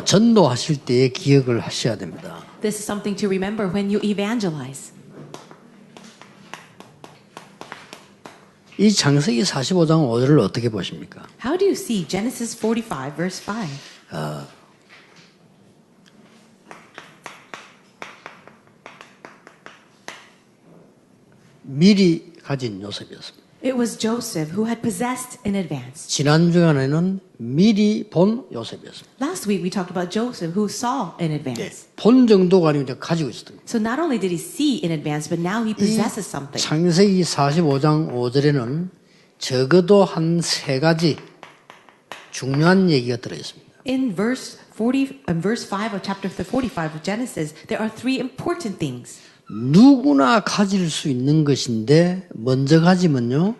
전도하실 때의 기억을 하셔야 됩니다. This is something to remember when you evangelize. 이 창세기 45장 5절을 어떻게 보십니까? How do you see Genesis 45 verse 5? 미리 가진 요셉이었습니다. It was Joseph who had possessed in advance. 지난 주간에는 미리 본 요셉이었습니다. Last week we talked about Joseph who saw in advance. 본 정도가 아니고 가지고 있었던 거예요. So not only did he see in advance, but now he possesses something. 창세기 45장 5절에는 적어도 한 세 가지 중요한 얘기가 들어 있습니다. In verse 5 of chapter 45 of Genesis, there are three important things. 누구나 가질 수 있는 것인데 먼저 가지면요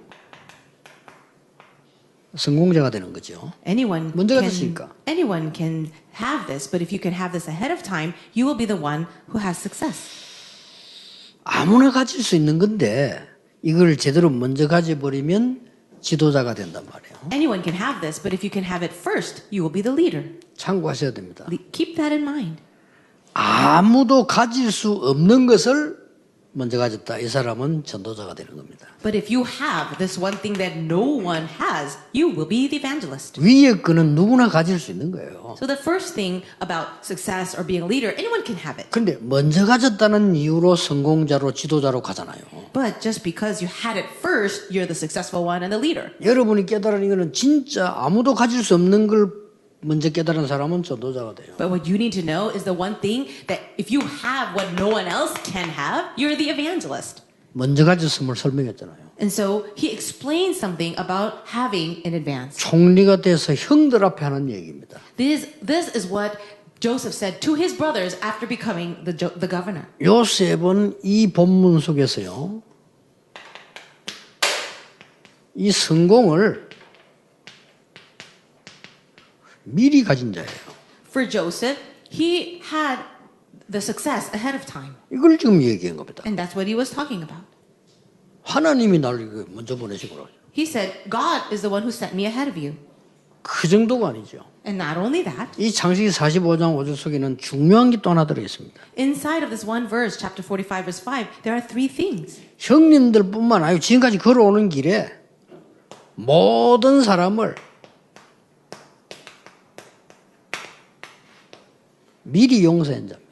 성공자가 되는 거죠. 먼저 가졌으니까. Anyone can have this, but if you can have this ahead of time, you will be the one who has success. 아무나 가질 수 있는 건데 이걸 제대로 먼저 가져버리면 지도자가 된단 말이에요. Anyone can have this, but if you can have it first, you will be the leader. 참고하셔야 됩니다. Keep that in mind. 아무도 가질 수 없는 것을 먼저 가졌다. 이 사람은 전도자가 되는 겁니다. But if you have this one thing that no one has, you will be the evangelist. 위의 거는 누구나 가질 수 있는 거예요. So the first thing about success or being a leader, anyone can have it. 근데 먼저 가졌다는 이유로 성공자로 지도자로 가잖아요. But just because you had it first, you're the successful one and the leader. 여러분이 깨달은 이거는 진짜 아무도 가질 수 없는 걸 먼저 깨달은 사람은 전도자가 돼요. But what you need to know is the one thing that if you have what no one else can have, you're the evangelist. 먼저 가졌음을 설명했잖아요. And so he explains something about having in advance. 총리가 돼서 형들 앞에 하는 얘기입니다. This is what Joseph said to his brothers after becoming the governor. 요셉은 이 본문 속에서요. 이 성공을 미리 가진 자예요. For Joseph, he had the success ahead of time. 이걸 지금 얘기한 겁니다. And that's what he was talking about. 하나님이 나를 먼저 보내시고 He said, God is the one who sent me ahead of you. 그 정도가 아니죠. And not only that, 이 창세기 45장 5절 속에는 중요한 게 또 하나 들어 있습니다. inside of this one verse, chapter 45, verse 5, there are three things. 형님들뿐만 아니고 지금까지 걸어오는 길에 모든 사람을 미리 용서한 자입니다.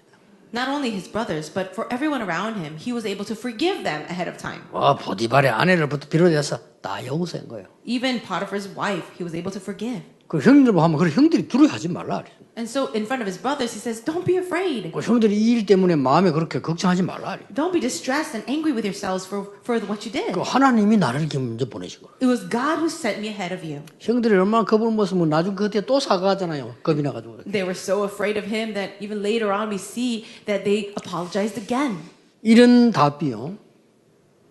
Not only his brothers, but for everyone around him, he was able to forgive them ahead of time. 보디발의 아내를부터 비롯해서 다 용서한 거예요. Even Potiphar's wife, he was able to forgive. 그 형님들 하면 그 형들이 두려워하지 말라. And so in front of his brothers, he says, don't be afraid. 그 형들이 이 일 때문에 마음에 그렇게 걱정하지 말라. Don't be distressed and angry with yourselves for what you did. 그 하나님이 나를 이렇게 먼저 보내신 거예요. It was God who sent me ahead of you. 형들이 얼마나 겁을 먹으면 나중에 그때 또 사과하잖아요. 겁이 나가지고. They were so afraid of him that even later on we see that they apologized again. 이런 답이요.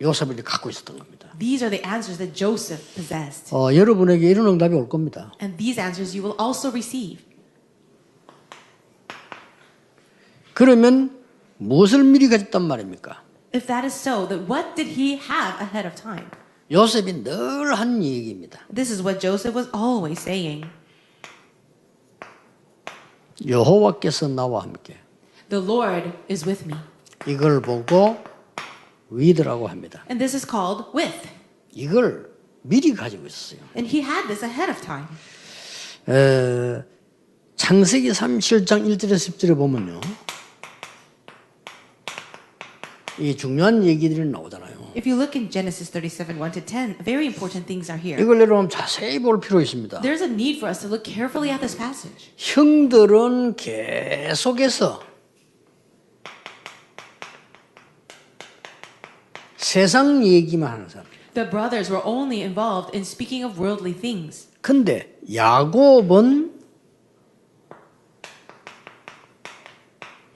요셉이 갖고 있었던 겁니다. These are the answers that Joseph possessed. 여러분에게 이런 응답이 올 겁니다. And these answers you will also receive. 그러면 무엇을 미리 가졌단 말입니까? If that is so, then what did he have ahead of time? 요셉이 늘 한 얘기입니다. This is what Joseph was always saying. 여호와께서 나와 함께. The Lord is with me. 이걸 보고 with라고 합니다. And this is called with. 이걸 미리 가지고 있었어요. And he had this ahead of time. 창세기 37장 1절에서 10절에 보면요. 이 중요한 얘기들이 나오잖아요. If you look in Genesis 37, 1 to 10, very important things are here. 이걸 여러분 자세히 볼 필요 있습니다. There's a need for us to look carefully at this passage. 형들은 계속해서 세상 얘기만 하는 사람. The brothers were only involved in speaking of worldly things. 근데 야곱은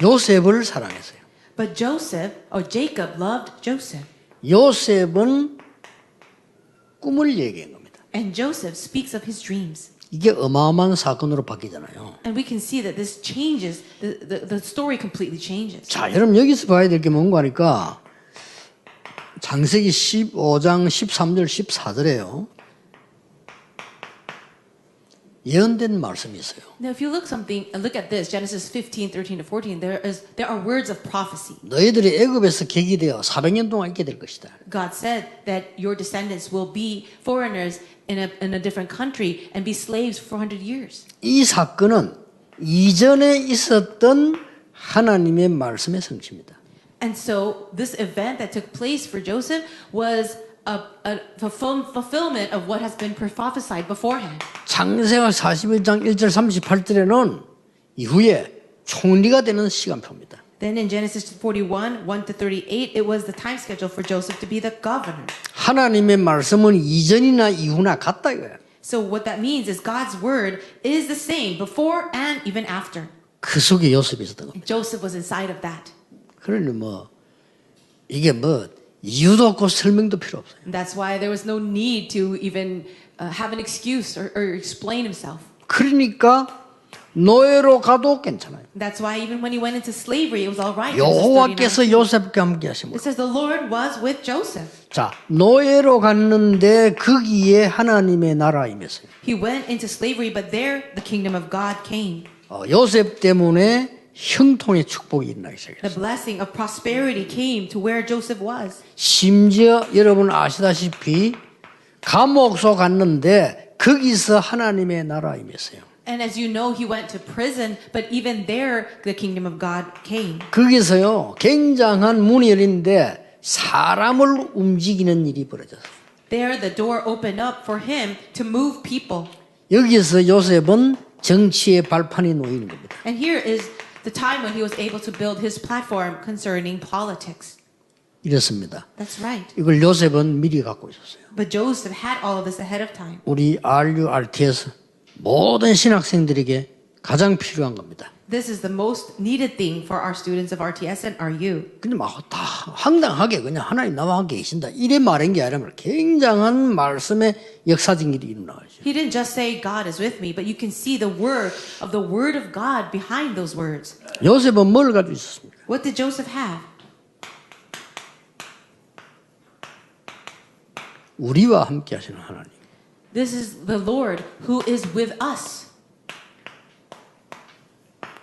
요셉을 사랑했어요. But Jacob loved Joseph. 요셉은 꿈을 얘기한 겁니다. And Joseph speaks of his dreams. 이게 어마어마한 사건으로 바뀌잖아요. And we can see that this changes, the story completely changes. 자, 여러분 여기서 봐야 될 게 뭔가 하니까 창세기 15장 13절 14절에요. 예언된 말씀이 있어요. Now, if you look at this, Genesis 15:13-14, there are words of prophecy. 너희들이 애굽에서 객이되어 400년 동안 있게 될 것이다. God said that your descendants will be foreigners in a different country and be slaves for 400 years. 이 사건은 이전에 있었던 하나님의 말씀의 성취입니다. And so this event that took place for Joseph was a fulfillment of what has been prophesied beforehand. 창세기 41장 1절 38절에는 이후에 총리가 되는 시간표입니다. Then in Genesis 41, 1-38, it was the time schedule for Joseph to be the governor. 하나님의 말씀은 이전이나 이후나 같다 이거야. So what that means is God's word is the same before and even after. 그 속에 요셉이 있었던 겁니다. Joseph was inside of that. 그러니 이게 이유도 없고 설명도 필요 없어요. And that's why there was no need to even have an excuse or explain himself. 그러니까 노예로 가도 괜찮아요. That's why even when he went into slavery, it was all right. 여호와께서 요셉과 함께 하심으로. It says the Lord was with Joseph. 자, 노예로 갔는데 거기에 하나님의 나라 임했어요. He went into slavery, but there the kingdom of God came. 요셉 때문에 형통의 축복이 일어나기 시작했어요. The blessing of prosperity came to where Joseph was. 심지어 여러분 아시다시피 감옥소 갔는데 거기서 하나님의 나라 임했어요. And as you know, he went to prison, but even there the kingdom of God came. 거기서요 굉장한 문이 열린데 사람을 움직이는 일이 벌어졌어요. There the door opened up for him to move people. 여기서 요셉은 정치의 발판이 놓이는 겁니다. And here is the time when he was able to build his platform concerning politics. 이렇습니다. That's right. 이걸 요셉은 미리 갖고 있었어요. But Joseph had all of this ahead of time. 우리 RU, RTS 모든 신학생들에게 가장 필요한 겁니다. This is the most needed thing for our students of RTS and RU. 근데 다 황당하게 그냥 하나님 나와 함께 계신다 이래 말한 게 아니라 굉장한 말씀의 역사적인 일이 일어나죠. He didn't just say God is with me, but you can see the word of God behind those words. 요셉은 뭘 가지고 있었습니까? What did Joseph have? 우리와 함께 하시는 하나님. This is the Lord who is with us.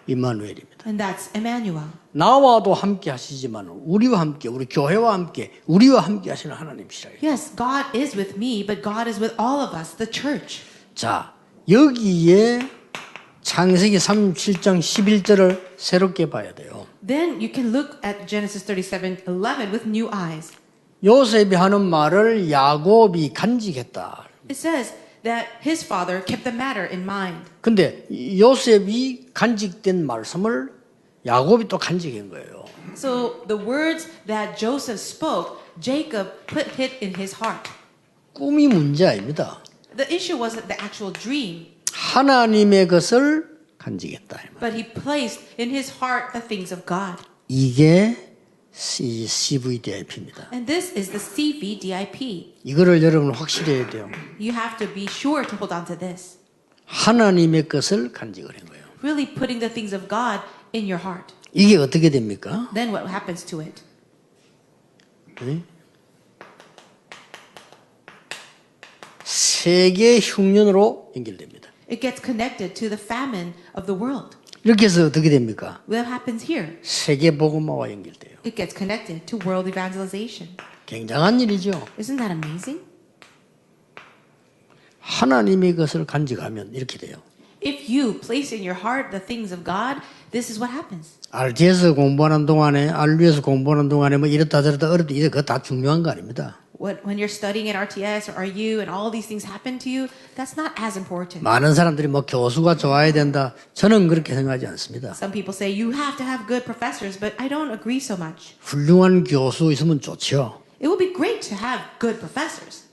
임마누엘입니다. And that's Emmanuel. 나와도 함께 하시지만 우리와 함께 우리 교회와 함께 우리와 함께 하시는 하나님이시라. Yes, God is with me, but God is with all of us, the church. 자, 여기에 창세기 37장 11절을 새롭게 봐야 돼요. Then you can look at Genesis 37:11 with new eyes. 요셉이 하는 말을 야곱이 간직했다. It says that his father kept the matter in mind. 근데 요셉이 간직된 말씀을 야곱이 또 간직한 거예요. So the words that Joseph spoke, Jacob put it in his heart. 꿈이 문제 아닙니다. The issue wasn't the actual dream, 하나님의 것을 간직했다. but he placed in his heart the things of God. 이게 CVDIP입니다. And this is the CVDIP. 이거를 여러분 확실히 해야 돼요. You have to be sure to hold on to this. 하나님의 것을 간직을 한 거예요. Really putting the things of God in your heart. 이게 어떻게 됩니까? Then what happens to it? 네? 세계 흉년으로 연결됩니다. It gets connected to the famine of the world. 이렇게 해서 어떻게 됩니까? What happens here? 세계 복음화와 연결돼요. It gets connected to world evangelization. 굉장한 일이죠. Isn't that amazing? 하나님의 것을 간직하면 이렇게 돼요. If you place in your heart the things of God, this is what happens. RT에서 공부하는 동안에, RU에서 공부하는 동안에 이렇다 저렇다 어렵다 이게 그거 다 중요한 거 아닙니다. When you're studying at RTS or RU and all these things happen to you, that's not as important. 많은 사람들이 교수가 좋아야 된다. 저는 그렇게 생각하지 않습니다. Some people say you have to have good professors, but I don't agree so much. 훌륭한 교수 있으면 좋죠. It would be great to have good professors,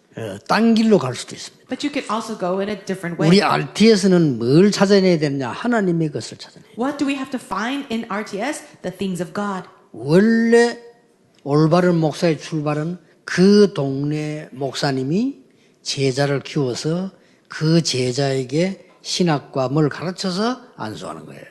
딴 길로 갈 수도 있습니다. but you could also go in a different way. 우리 RT에서는 뭘 찾아내야 되느냐? 하나님의 것을 찾아내야 돼요. What do we have to find in RTS? The things of God. 원래 올바른 목사의 출발은 그 동네 목사님이 제자를 키워서 그 제자에게 신학과 뭘 가르쳐서 안수하는 거예요.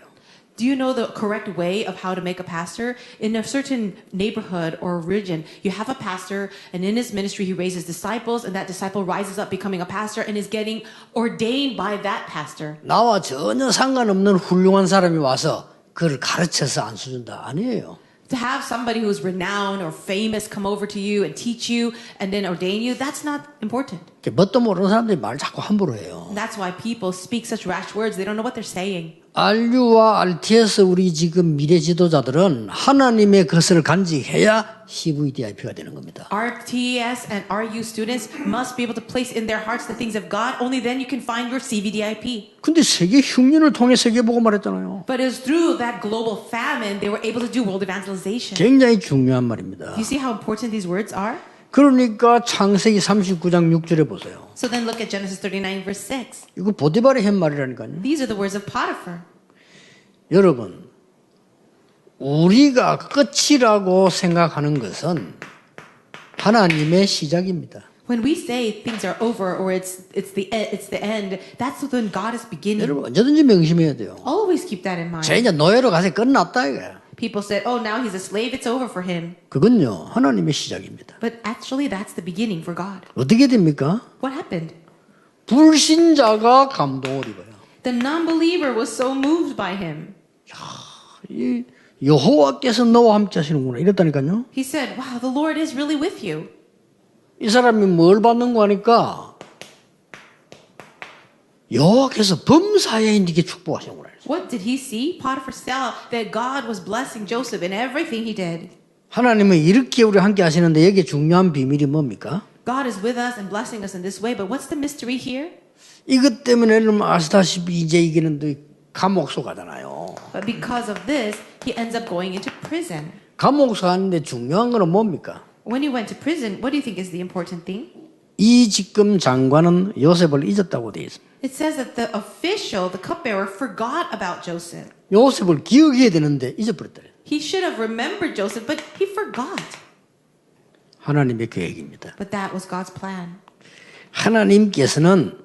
Do you know the correct way of how to make a pastor? In a certain neighborhood or region, you have a pastor, and in his ministry, he raises disciples, and that disciple rises up becoming a pastor and is getting ordained by that pastor. 나와 전혀 상관없는 훌륭한 사람이 와서 그를 가르쳐서 안수준다. 아니에요. To have somebody who's renowned or famous come over to you and teach you and then ordain you, that's not important. 뭣도 모르는 사람들이 말 자꾸 함부로 해요. And that's why people speak such rash words. They don't know what they're saying. RU와 RTS 우리 지금 미래 지도자들은 하나님의 것을 간직해야 CVDIP가 되는 겁니다. RTS and RU students must be able to place in their hearts the things of God. Only then you can find your CVDIP. 근데 세계 흉년을 통해 세계복음을 했잖아요. But it was through that global famine they were able to do world evangelization. 굉장히 중요한 말입니다. You see how important these words are? 그러니까 창세기 39장 6절에 보세요. So then look at Genesis 39 verse 6. 이거 보디발의 한 말이라니까요. These are the words of Potiphar. 여러분, 우리가 끝이라고 생각하는 것은 하나님의 시작입니다. When we say things are over or it's the end, that's when God is beginning. 여러분 언제든지 명심해야 돼요. Always keep that in mind. 제 이제 노예로 가서 끝났다 이거야. People said, "Oh, now he's a slave. It's over for him." 그건요 하나님의 시작입니다. But actually, that's the beginning for God. 어떻게 됩니까? What happened? 불신자가 감동을 입어요. The non-believer was so moved by him. 이 여호와께서 너와 함께 하시는구나 이랬다니까요. He said, "Wow, the Lord is really with you." 이 사람이 뭘 받는 거 하니까 여호와께서 범사에 있게 축복하시는구나. What did he see? Potiphar saw that God was blessing Joseph in everything he did. 하나님은 이렇게 우리 함께 하시는데 여기에 중요한 비밀이 뭡니까? God is with us and blessing us in this way, but what's the mystery here? 이것 때문에 여러분 아시다시피 이제 이게는 또 감옥소 가잖아요. But because of this, he ends up going into prison. 감옥소 가는데 중요한 거는 뭡니까? When he went to prison, what do you think is the important thing? 이 지금 장관은 요셉을 잊었다고 되어 있습니다. It says that the official, the cupbearer, forgot about Joseph. 요셉을 기억해야 되는데 잊어버렸다. He should have remembered Joseph, but he forgot. 하나님의 계획입니다. But that was God's plan. 하나님께서는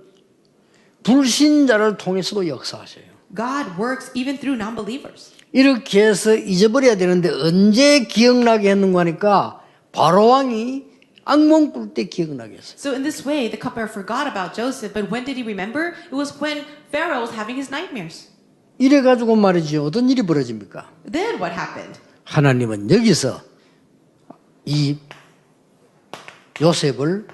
불신자를 통해서도 역사하셔요. God works even through non-believers. 이렇게 해서 잊어버려야 되는데 언제 기억나게 했는가 하니까 바로왕이 악몽 꿀 때 기억나게 했어요. So in this way, the cupbearer forgot about Joseph, but when did he remember? It was when Pharaoh was having his nightmares. 이래가지고 말이죠. 어떤 일이 벌어집니까? Then what happened? 하나님은 여기서 이 요셉을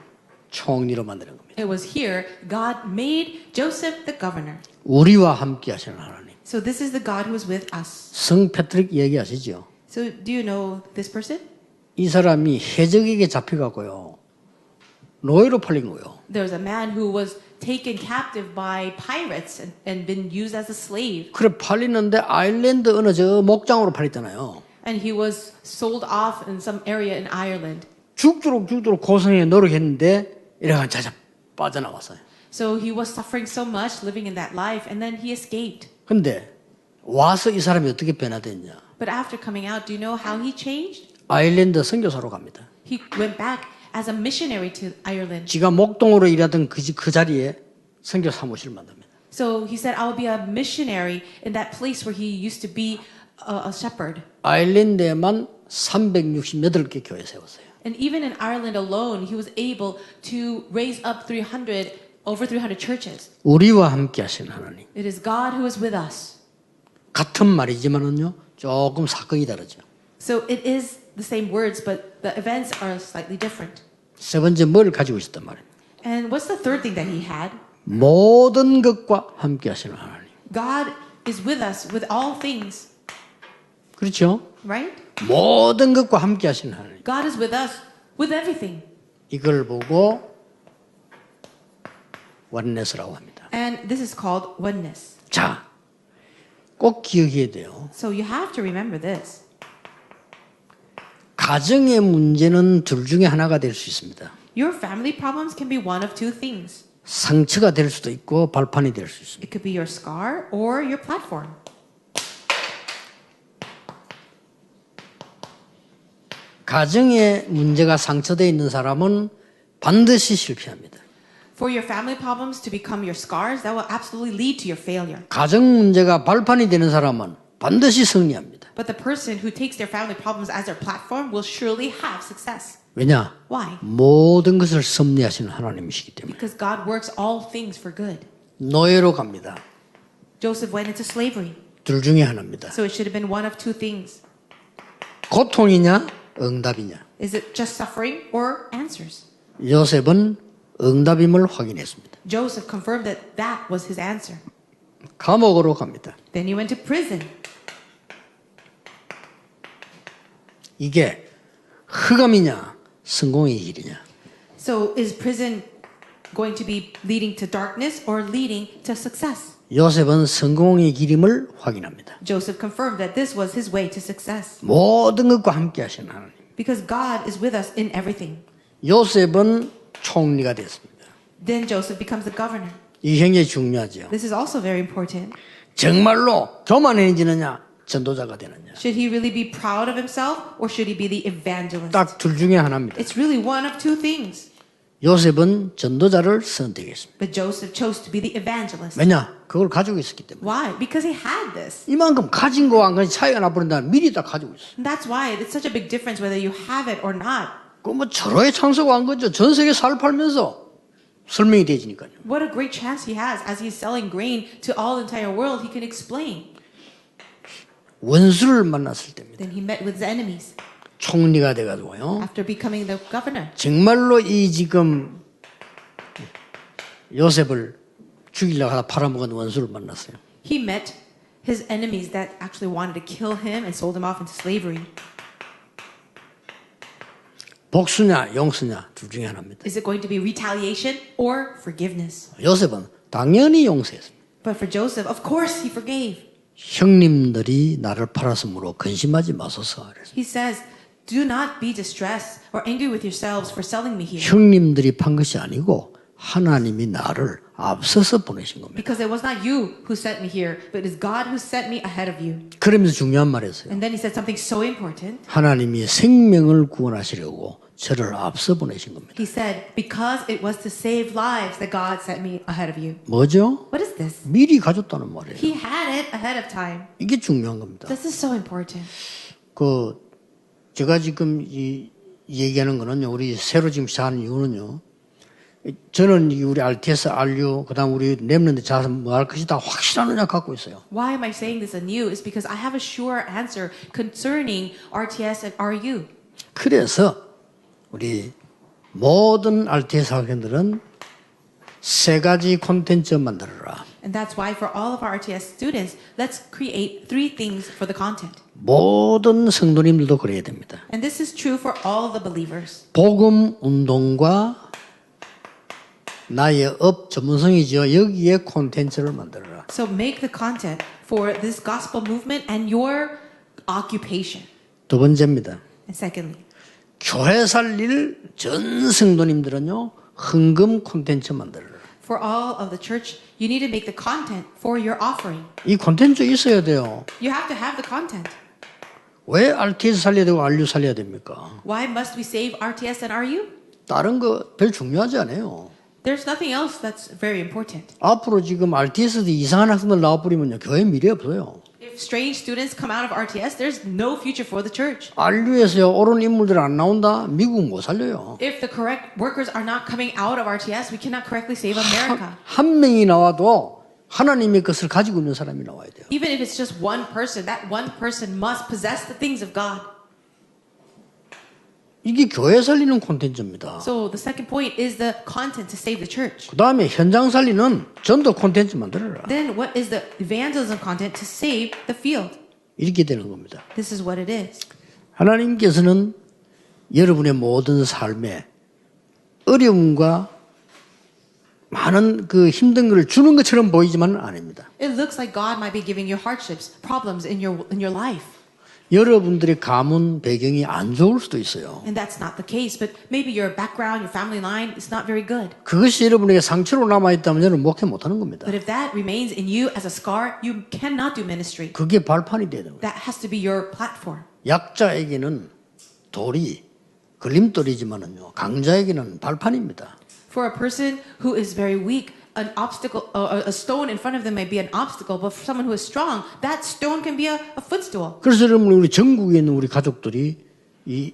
총리로 만드는 겁니다. It was here God made Joseph the governor. 우리와 함께 하시는 하나님. So this is the God who is with us. 성 패트릭 얘기하시죠. So do you know this person? 이 사람이 해적에게 잡혀가고요. 노예로 팔린 거예요. There's a man who was taken captive by pirates and been used as a slave. 그래 팔리는데 아일랜드 어느 저 목장으로 팔렸잖아요. And he was sold off in some area in Ireland. 죽도록 고생해 노력했는데 이래가 자자 빠져나왔어요. So he was suffering so much living in that life, and then he escaped. 근데 와서 이 사람이 어떻게 변화됐냐? But after coming out, do you know how he changed? 아일랜드 선교사로 갑니다. He went back as a missionary to Ireland. 지가 목동으로 일하던 그 자리에 선교 사무실을 만듭니다. So he said, "I will be a missionary in that place where he used to be a shepherd." 아일랜드에만 368개 교회 세웠어요. And even in Ireland alone, he was able to raise up over 300 churches. 우리와 함께 하시는 하나님. It is God who is with us. 같은 말이지만은요, 조금 사건이 다르죠. So it is the same words, but the events are slightly different. 세 번째 뭘 가지고 있었단 말입니다. And what's the third thing that he had? 모든 것과 함께 하시는 하나님. God is with us with all things, 그렇죠? right? 모든 것과 함께 하시는 하나님. God is with us with everything. 이걸 보고 원네스라고 합니다. And this is called oneness. 자, 꼭 기억해야 돼요. So you have to remember this. 가정의 문제는 둘 중에 하나가 될 수 있습니다. Your family problems can be one of two things. 상처가 될 수도 있고 발판이 될 수 있습니다. It could be your scar or your platform. 가정의 문제가 상처되어 있는 사람은 반드시 실패합니다. For your family problems to become your scars, that will absolutely lead to your failure. 가정 문제가 발판이 되는 사람은 반드시 승리합니다. But the person who takes their family problems as their platform will surely have success. 왜냐? Why? 모든 것을 섭리하시는 하나님이시기 때문에. Because God works all things for good. 노예로 갑니다. Joseph went into slavery. 둘 중에 하나입니다. So it should have been one of two things. 고통이냐 응답이냐. Is it just suffering or answers? 요셉은 응답임을 확인했습니다. Joseph confirmed that that was his answer. 감옥으로 갑니다. Then he went to prison. 이게 흑암이냐 성공의 길이냐. So is prison going to be leading to darkness or leading to success? 요셉은 성공의 길임을 확인합니다. Joseph confirmed that this was his way to success. 모든 것과 함께 하시는 하나님. Because God is with us in everything. 요셉은 총리가 됐습니다. Then Joseph becomes the governor. 이 굉장히 중요하죠. This is also very important. 정말로 교만해지느냐 전도자가 되느냐. Should he really be proud of himself or should he be the evangelist? 딱 둘 중에 하나입니다. It's really one of two things. 요셉은 전도자를 선택했습니다. But Joseph chose to be the evangelist. 왜냐? 그걸 가지고 있었기 때문에. Why? Because he had this. 이만큼 가진 거와 안 가진 차이가 나버린다. 미리 다 가지고 있어. And that's why it's such a big difference whether you have it or not. 그 뭐 절호의 창소가 한 거죠. 전 세계 살 팔면서 설명이 되지니까요. What a great chance he has as he's selling grain to all the entire world. He can explain. 원수를 만났을 때입니다. Then he met with his enemies 총리가 돼가지고요. after becoming the governor. 정말로 이 지금 요셉을 죽이려고 하다 팔아먹은 원수를 만났어요. He met his enemies that actually wanted to kill him and sold him off into slavery. 복수냐 용서냐 둘 중에 하나입니다. Is it going to be retaliation or forgiveness? 요셉은 당연히 용서했습니다. But for Joseph, of course, he forgave. 형님들이 나를 팔았으므로 근심하지 마소서. He says, do not be distressed or angry with yourselves for selling me here. 형님들이 판 것이 아니고 하나님이 나를 앞서서 보내신 겁니다. Because it was not you who sent me here, but it is God who sent me ahead of you. 그러면서 중요한 말 했어요. And then he said something so important. 하나님이 생명을 구원하시려고 저를 앞서 보내신 겁니다. He said, because it was to save lives that God sent me ahead of you. 뭐죠? What is this? 미리 가졌다는 말이에요. He had it ahead of time. 이게 중요한 겁니다. This is so important. 그 제가 지금 이 얘기하는 거는요. 우리 새로 지금 시작하는 이유는요. 저는 우리 RTS, RU, 그다음 우리 랩런드 자서 뭐 할 것이 다 확실한 언약 갖고 있어요. Why am I saying this anew? Is because I have a sure answer concerning RTS and RU. 그래서 우리 모든 RTS 학생들은 세 가지 콘텐츠 만들어라. And that's why for all of our RTS students, let's create three things for the content. 모든 성도님들도 그래야 됩니다. And this is true for all the believers. 복음 운동과 나의 업 전문성이죠. 여기에 콘텐츠를 만들어라. So make the content for this gospel movement and your occupation. 두 번째입니다. And secondly, 교회 살릴 전 성도님들은요. 헌금 콘텐츠 만들어라. for all of the church, you need to make the content for your offering. 이 콘텐츠 있어야 돼요. You have to have the content. 왜 RTS 살려야 되고 RU 살려야 됩니까? Why must we save RTS and RU? 다른 거 별 중요하지 않아요. There's nothing else that's very important. 앞으로 지금 RTS도 이상한 학생들 나와버리면요. 교회 미래 없어요. If strange students come out of RTS, there's no future for the church. RU에서요. 옳은 인물들 안 나온다. 미국 못 살려요. If the correct workers are not coming out of RTS, we cannot correctly save America. 한 명이 나와도 하나님의 것을 가지고 있는 사람이 나와야 돼요. Even if it's just one person, that one person must possess the things of God. 이게 교회 살리는 콘텐츠입니다. So the second point is the content to save the church. 그 다음에 현장 살리는 전도 콘텐츠 만들어라. Then what is the evangelism content to save the field? 이렇게 되는 겁니다. This is what it is. 하나님께서는 여러분의 모든 삶에 어려움과 많은 그 힘든 것을 주는 것처럼 보이지만은 아닙니다. It looks like God might be giving you hardships, problems in your life. 여러분들의 가문 배경이 안 좋을 수도 있어요. And that's not the case, but maybe your background, your family line is not very good. 그것이 여러분에게 상처로 남아있다면 여러분 목회 못하는 겁니다. But if that remains in you as a scar, you cannot do ministry. 그게 발판이 돼야 됩니다. That has to be your platform. 약자에게는 돌이 걸림돌이지만은요 강자에게는 발판입니다. For a person who is very weak, an obstacle, a stone in front of them may be an obstacle, but for someone who is strong, that stone can be a footstool. 그래서 여러분 우리 전국에 있는 우리 가족들이 이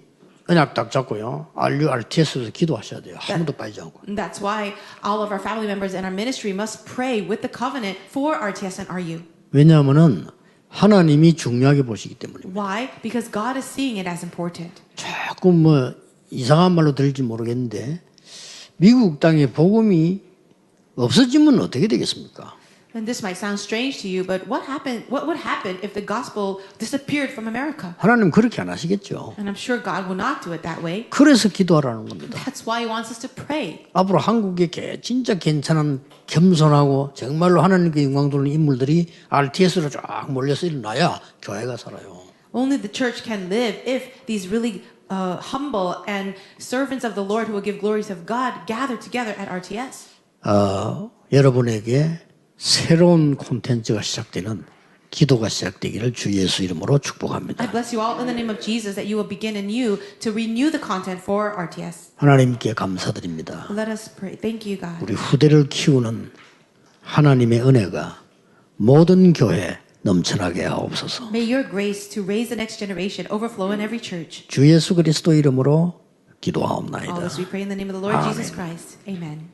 언약 딱 잡고요. RURTS에서 기도하셔야 돼요. 아무도 빠지지 않고. And that's why all of our family members in our ministry must pray with the covenant for RTS and RU. 왜냐하면은 하나님이 중요하게 보시기 때문입니다. Why? Because God is seeing it as important. 조금 뭐 이상한 말로 들릴지 모르겠는데 미국 땅에 복음이 없어지면 어떻게 되겠습니까? And this might sound strange to you, but what would happen if the gospel disappeared from America? 하나님 그렇게 안 하시겠죠. And I'm sure God will not do it that way. 그래서 기도하라는 겁니다. That's why He wants us to pray. 앞으로 한국에 진짜 괜찮은 겸손하고 정말로 하나님께 영광 돌리는 인물들이 RTS로 쫙 몰려서 일어나야 교회가 살아요. Only the church can live if these really humble and servants of the Lord who will give glories of God gather together at RTS. 여러분에게 새로운 콘텐츠가 시작되는 기도가 시작되기를 주 예수 이름으로 축복합니다. I bless you all in the name of Jesus that you will begin anew to renew the content for RTS. 하나님께 감사드립니다. Let us pray. Thank you, God. 우리 후대를 키우는 하나님의 은혜가 모든 교회에 넘쳐나게 하옵소서. May your grace to raise the next generation overflow in every church. 주 예수 그리스도 이름으로 All 기도하옵나이다. this we pray in the name of the Lord Amen. Jesus Christ. Amen.